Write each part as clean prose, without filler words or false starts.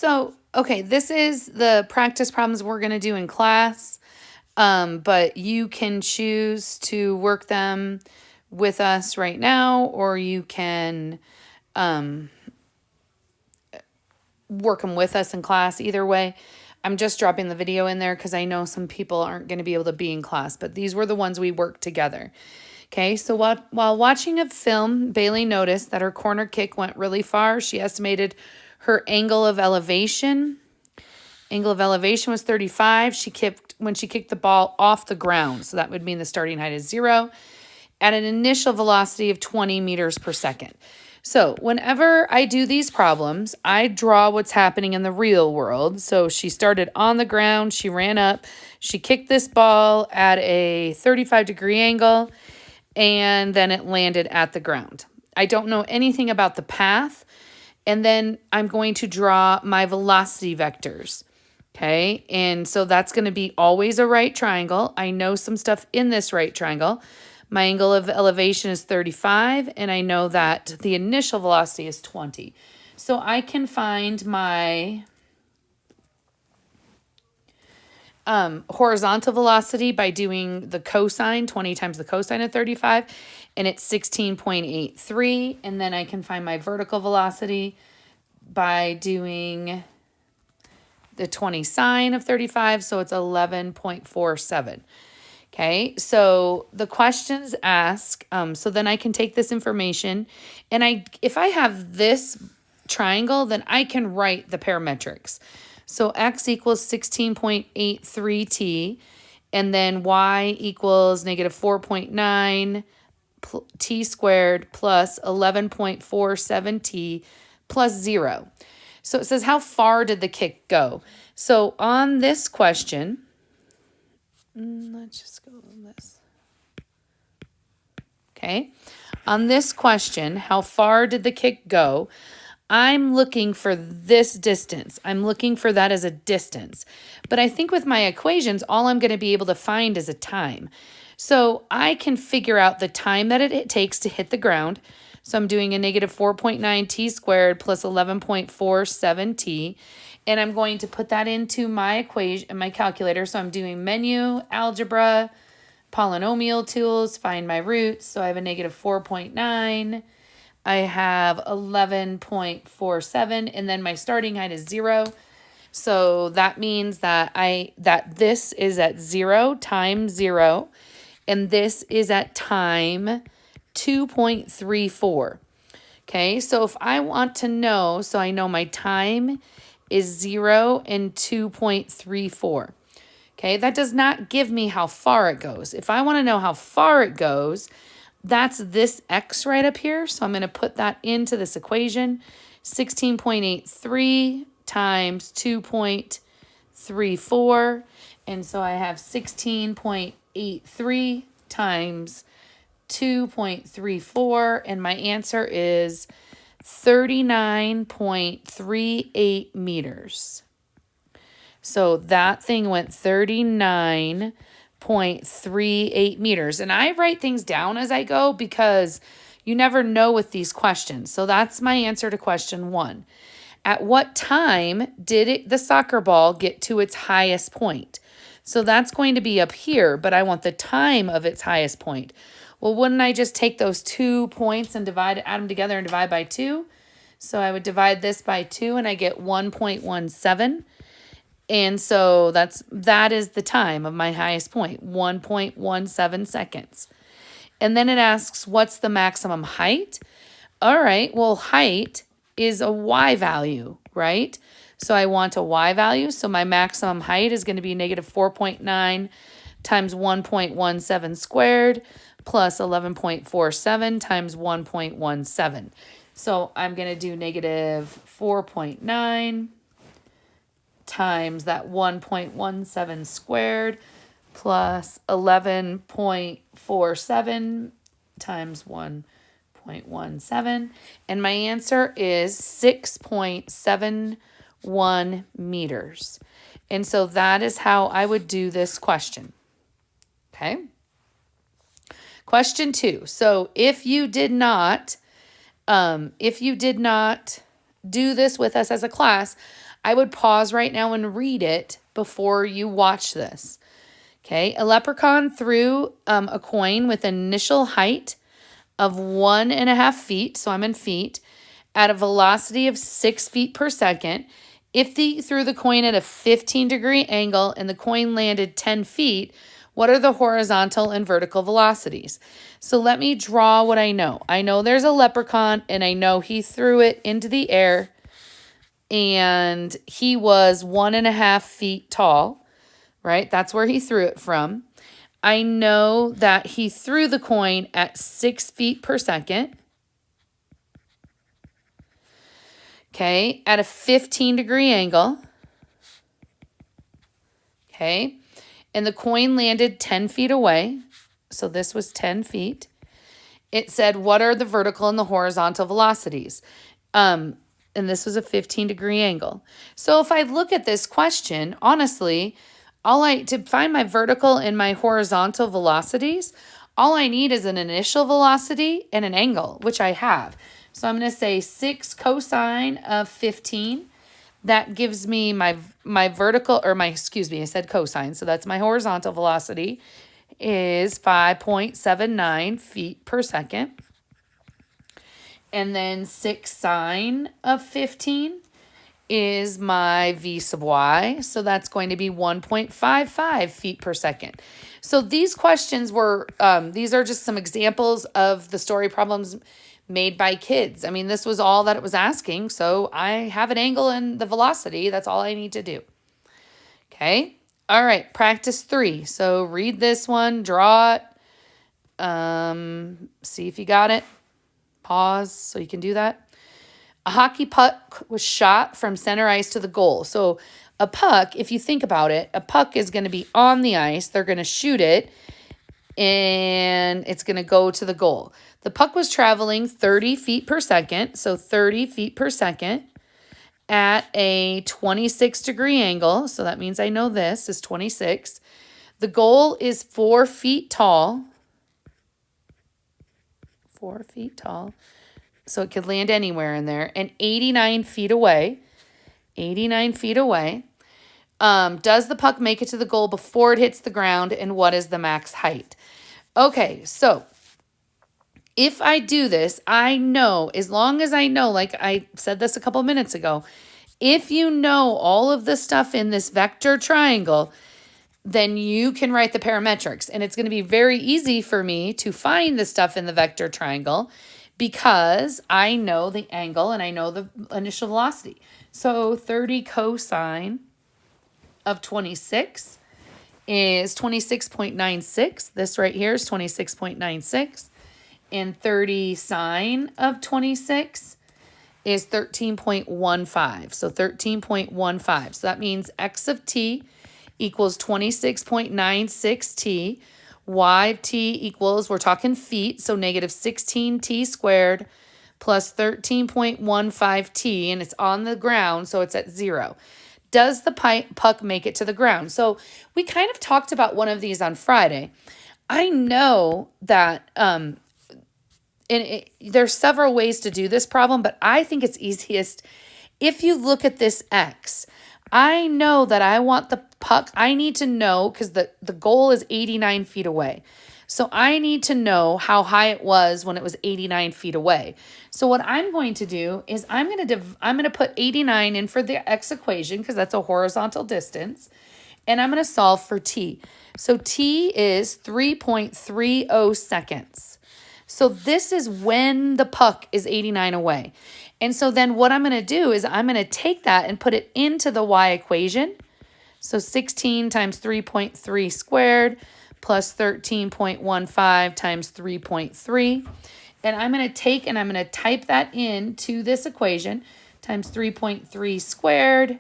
So, okay, this is the practice problems we're going to do in class, but you can choose to work them with us right now, or you can work them with us in class. Either way, I'm just dropping the video in there because I know some people aren't going to be able to be in class, but these were the ones we worked together. Okay, so while watching a film, Bailey noticed that her corner kick went really far. She estimated her angle of elevation. Angle of elevation was 35. When she kicked the ball off the ground. So that would mean the starting height is 0 at an initial velocity of 20 meters per second. So whenever I do these problems, I draw what's happening in the real world. So she started on the ground, she ran up, she kicked this ball at a 35-degree angle, and then it landed at the ground. I don't know anything about the path, and then I'm going to draw my velocity vectors. Okay, and so that's going to be always a right triangle. I know some stuff in this right triangle. My angle of elevation is 35, and I know that the initial velocity is 20. So I can find my horizontal velocity by doing the cosine, 20 times the cosine of 35, and it's 16.83. And then I can find my vertical velocity by doing the 20 sine of 35, so it's 11.47. Okay, so the questions ask, so then I can take this information, and if I have this triangle, then I can write the parametrics. So x equals 16.83t, and then y equals negative 4.9 t squared plus 11.47t plus 0. So it says, how far did the kick go? So on this question, let's just go on this. Okay. On this question, how far did the kick go? I'm looking for this distance. I'm looking for that as a distance. But I think with my equations, all I'm going to be able to find is a time. So I can figure out the time that it takes to hit the ground. So I'm doing a negative 4.9 t squared plus 11.47 t. And I'm going to put that into my equation, my calculator. So I'm doing menu, algebra, polynomial tools, find my roots. So I have a negative 4.9. I have 11.47, and then my starting height is 0. So that means that this is at 0 times 0, and this is at time 2.34. Okay, so if I want to know, so I know my time is 0 and 2.34. Okay, that does not give me how far it goes. If I want to know how far it goes, that's this x right up here. So I'm going to put that into this equation. 16.83 times 2.34. And so I have 16.83 times 2.34. And my answer is 39.38 meters. So that thing went 39.38 meters. And I write things down as I go because you never know with these questions. So that's my answer to question 1. At what time did the soccer ball get to its highest point? So that's going to be up here, but I want the time of its highest point. Well, wouldn't I just take those 2 points and add them together and divide by 2? So I would divide this by 2 and I get 1.17. And so that is the time of my highest point, 1.17 seconds. And then it asks, what's the maximum height? All right, well, height is a y value, right? So I want a y value. So my maximum height is going to be negative 4.9 times 1.17 squared plus 11.47 times 1.17. So I'm going to do negative 4.9 times that 1.17 squared plus 11.47 times 1.17. And my answer is 6.71 meters. And so that is how I would do this question. Okay. Question 2. So if you did not do this with us as a class, I would pause right now and read it before you watch this. Okay, a leprechaun threw a coin with an initial height of 1.5 feet, so I'm in feet, at a velocity of 6 feet per second. If he threw the coin at a 15-degree angle and the coin landed 10 feet, what are the horizontal and vertical velocities? So let me draw what I know. I know there's a leprechaun, and I know he threw it into the air, and he was 1.5 feet tall, right? That's where he threw it from. I know that he threw the coin at 6 feet per second. Okay, at a 15-degree angle. Okay, and the coin landed 10 feet away. So this was 10 feet. It said, what are the vertical and the horizontal velocities? And this was a 15-degree angle. So if I look at this question, honestly, to find my vertical and my horizontal velocities, all I need is an initial velocity and an angle, which I have. So I'm going to say 6 cosine of 15. That gives me my vertical, I said cosine. So that's my horizontal velocity is 5.79 feet per second. And then 6 sine of 15 is my v sub y. So that's going to be 1.55 feet per second. So these questions were, these are just some examples of the story problems made by kids. I mean, this was all that it was asking. So I have an angle and the velocity. That's all I need to do. Okay. All right. Practice 3. So read this one, draw it, see if you got it. Pause so you can do that. A hockey puck was shot from center ice to the goal. So a puck, if you think about it, a puck is going to be on the ice. They're going to shoot it, and it's going to go to the goal. The puck was traveling 30 feet per second, so 30 feet per second at a 26-degree angle. So that means I know this is 26. The goal is 4 feet tall. 4 feet tall. So it could land anywhere in there. And 89 feet away. 89 feet away. Does the puck make it to the goal before it hits the ground? And what is the max height? Okay, so if I do this, I know, as long as I know, like I said this a couple minutes ago, if you know all of the stuff in this vector triangle, then you can write the parametrics. And it's going to be very easy for me to find the stuff in the vector triangle because I know the angle and I know the initial velocity. So 30 cosine of 26 is 26.96. This right here is 26.96. And 30 sine of 26 is 13.15. So 13.15. So that means x of t equals 26.96 t. Y of t equals, we're talking feet, so negative 16t squared plus 13.15 t, and it's on the ground, so it's at 0. Does the puck make it to the ground? So we kind of talked about one of these on Friday. I know that there's several ways to do this problem, but I think it's easiest if you look at this x. I know that I want the puck. I need to know because the goal is 89 feet away. So I need to know how high it was when it was 89 feet away. So what I'm going to do is I'm going to put 89 in for the x equation because that's a horizontal distance. And I'm going to solve for t. So t is 3.30 seconds. So this is when the puck is 89 away. And so then what I'm going to do is I'm going to take that and put it into the y equation. So 16 times 3.3 squared plus 13.15 times 3.3. And I'm going to take and I'm going to type that into this equation times 3.3 squared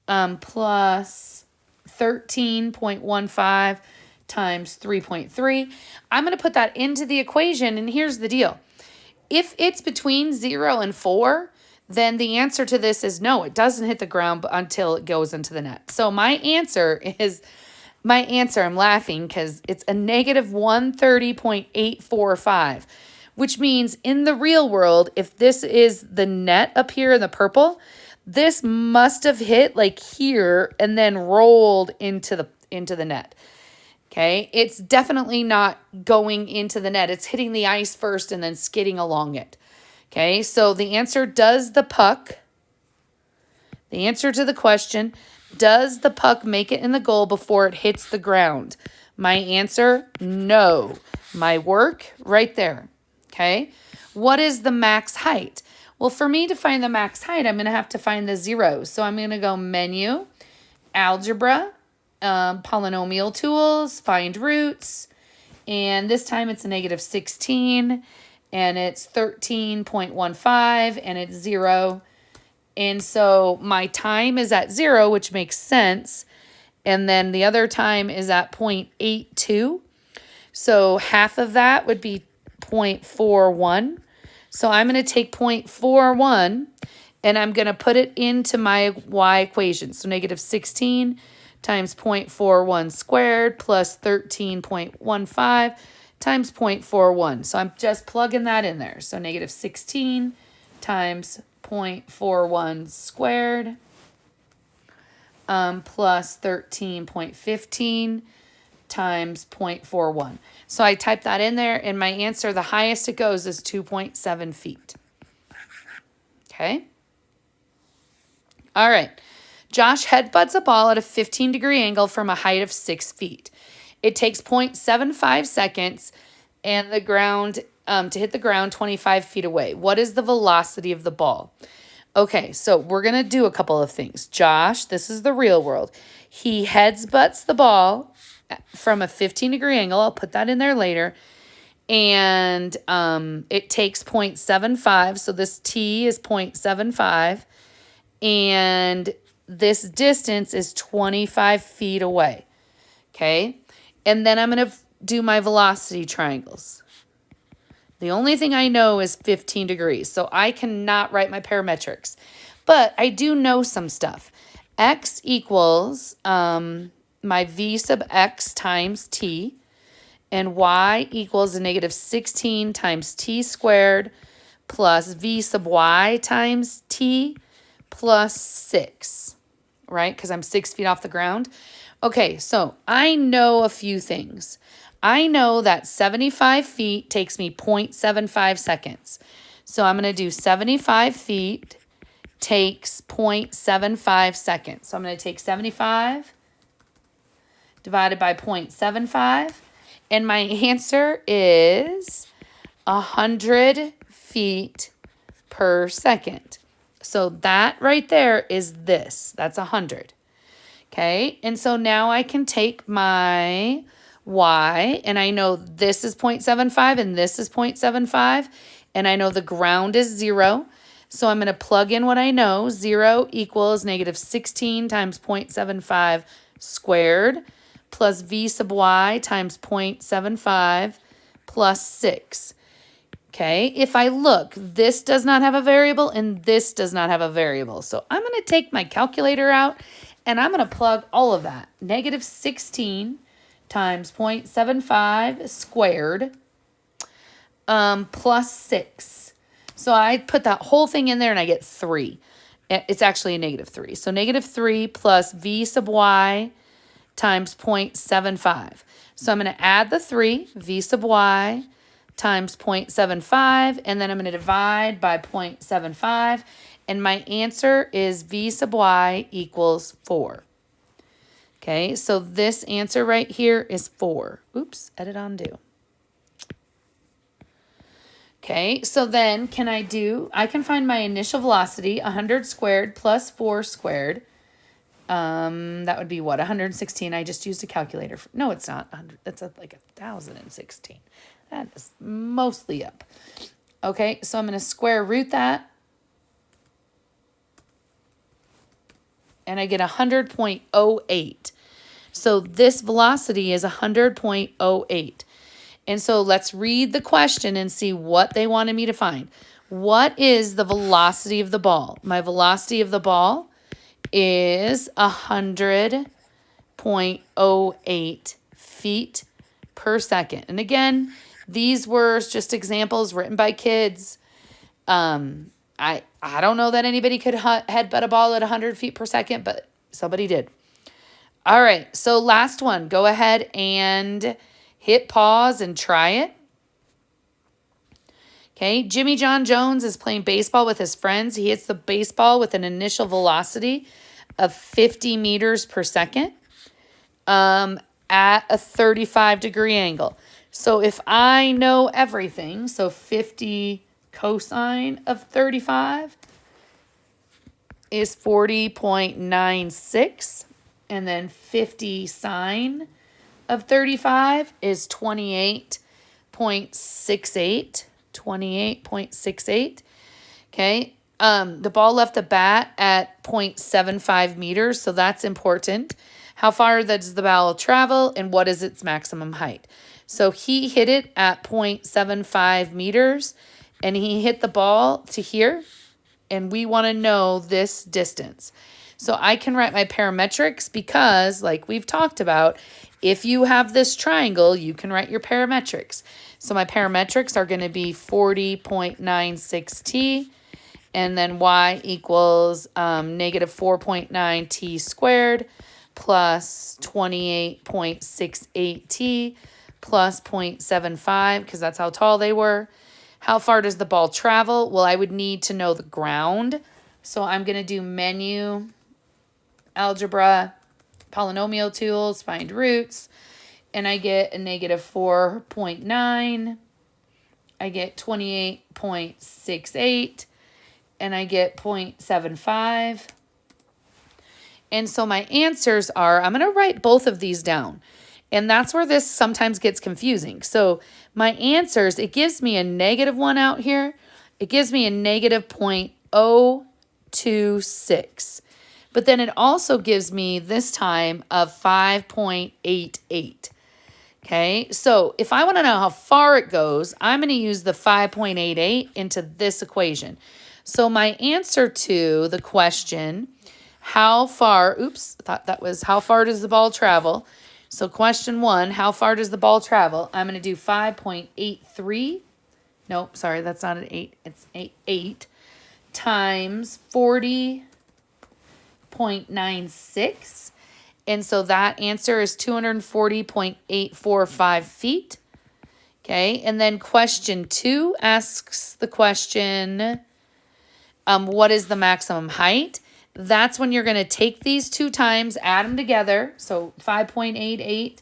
plus 13.15 times 3.3. I'm going to put that into the equation, and here's the deal. If it's between 0 and 4, then the answer to this is no, it doesn't hit the ground until it goes into the net. So my answer, I'm laughing because it's a negative 130.845, which means in the real world, if this is the net up here in the purple, this must have hit like here and then rolled into the net. Okay, it's definitely not going into the net. It's hitting the ice first and then skidding along it. Okay, so the answer, the answer to the question, does the puck make it in the goal before it hits the ground? My answer, no. My work, right there. Okay, what is the max height? Well, for me to find the max height, I'm going to have to find the zeros. So I'm going to go menu, algebra, polynomial tools, find roots, and this time it's a negative 16, and it's 13.15, and it's 0. And so my time is at 0, which makes sense, and then the other time is at 0.82. So half of that would be 0.41. So I'm going to take 0.41, and I'm going to put it into my y equation. So negative 16 times 0.41 squared plus 13.15 times 0.41. So I'm just plugging that in there. So negative 16 times 0.41 squared plus 13.15 times 0.41. So I type that in there, and my answer, the highest it goes, is 2.7 feet. Okay. All right. Josh headbutts a ball at a 15-degree angle from a height of 6 feet. It takes 0.75 seconds and the ground to hit the ground 25 feet away. What is the velocity of the ball? Okay, so we're going to do a couple of things. Josh, this is the real world. He headbutts the ball from a 15-degree angle. I'll put that in there later. And it takes 0.75. So this T is 0.75. And this distance is 25 feet away. Okay. And then I'm going to do my velocity triangles. The only thing I know is 15 degrees. So I cannot write my parametrics. But I do know some stuff. X equals my V sub x times t. And y equals a negative 16 times t squared plus v sub y times t plus 6. Right? Because I'm 6 feet off the ground. Okay, so I know a few things. I know that 75 feet takes me 0.75 seconds. So I'm going to do 75 feet takes 0.75 seconds. So I'm going to take 75 divided by 0.75. And my answer is 100 feet per second. So that right there is this. That's 100. Okay, and so now I can take my y, and I know this is 0.75 and this is 0.75, and I know the ground is 0. So I'm going to plug in what I know. 0 equals negative 16 times 0.75 squared plus v sub y times 0.75 plus 6. Okay, if I look, this does not have a variable and this does not have a variable. So I'm going to take my calculator out and I'm going to plug all of that. Negative 16 times 0.75 squared plus 6. So I put that whole thing in there and I get 3. It's actually a negative 3. So negative 3 plus v sub y times 0.75. So I'm going to add the 3, v sub y times 0.75, and then I'm going to divide by 0.75, and my answer is v sub y equals 4. Okay, so this answer right here is 4. Oops, edit undo. Okay, so then I can find my initial velocity, 100 squared plus 4 squared. That would be what, 116. I just used a calculator. No, it's not 100. That's like 1,016. That is mostly up. Okay, so I'm going to square root that. And I get 100.08. So this velocity is 100.08. And so let's read the question and see what they wanted me to find. What is the velocity of the ball? My velocity of the ball is 100.08 feet per second. And again, these were just examples written by kids. I don't know that anybody could headbutt a ball at 100 feet per second, but somebody did. All right, so last one. Go ahead and hit pause and try it. Okay, Jimmy John Jones is playing baseball with his friends. He hits the baseball with an initial velocity of 50 meters per second at a 35-degree angle. So if I know everything, so 50 cosine of 35 is 40.96, and then 50 sine of 35 is 28.68. 28.68. Okay. The ball left the bat at 0.75 meters, so that's important. How far does the ball travel, and what is its maximum height? So he hit it at 0.75 meters, and he hit the ball to here, and we want to know this distance. So I can write my parametrics because, like we've talked about, if you have this triangle, you can write your parametrics. So my parametrics are going to be 40.96t, and then y equals negative 4.9 t squared plus 28.68t plus 0.75, because that's how tall they were. How far does the ball travel? Well, I would need to know the ground. So I'm going to do menu, algebra, polynomial tools, find roots, and I get a negative 4.9. I get 28.68, and I get 0.75. And so my answers are, I'm going to write both of these down. And that's where this sometimes gets confusing. So my answers, it gives me a negative 1 out here. It gives me a negative 0.026. But then it also gives me this time of 5.88. Okay, so if I want to know how far it goes, I'm going to use the 5.88 into this equation. So my answer to the question, how far, oops, I thought that was how far does the ball travel? So question 1, how far does the ball travel? I'm going to do 5.83. Nope, sorry, that's not an 8. It's 8 times 40.96. And so that answer is 240.845 feet. Okay, and then question 2 asks the question, what is the maximum height? That's when you're going to take these two times, add them together. So 5.88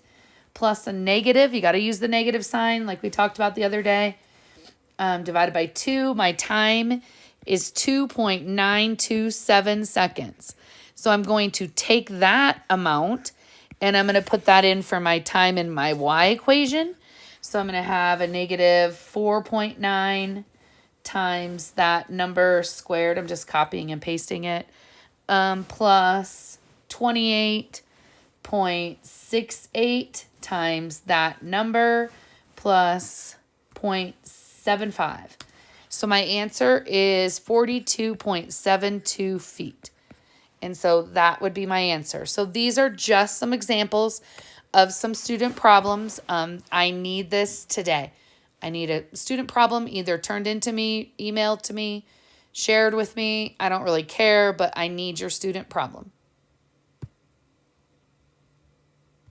plus a negative. You got to use the negative sign like we talked about the other day. Divided by 2. My time is 2.927 seconds. So I'm going to take that amount and I'm going to put that in for my time in my y equation. So I'm going to have a negative 4.9 times that number squared. I'm just copying and pasting it. Plus 28.68 times that number plus 0.75. So my answer is 42.72 feet. And so that would be my answer. So these are just some examples of some student problems. I need this today. I need a student problem either turned into me, emailed to me, shared with me. I don't really care, but I need your student problem.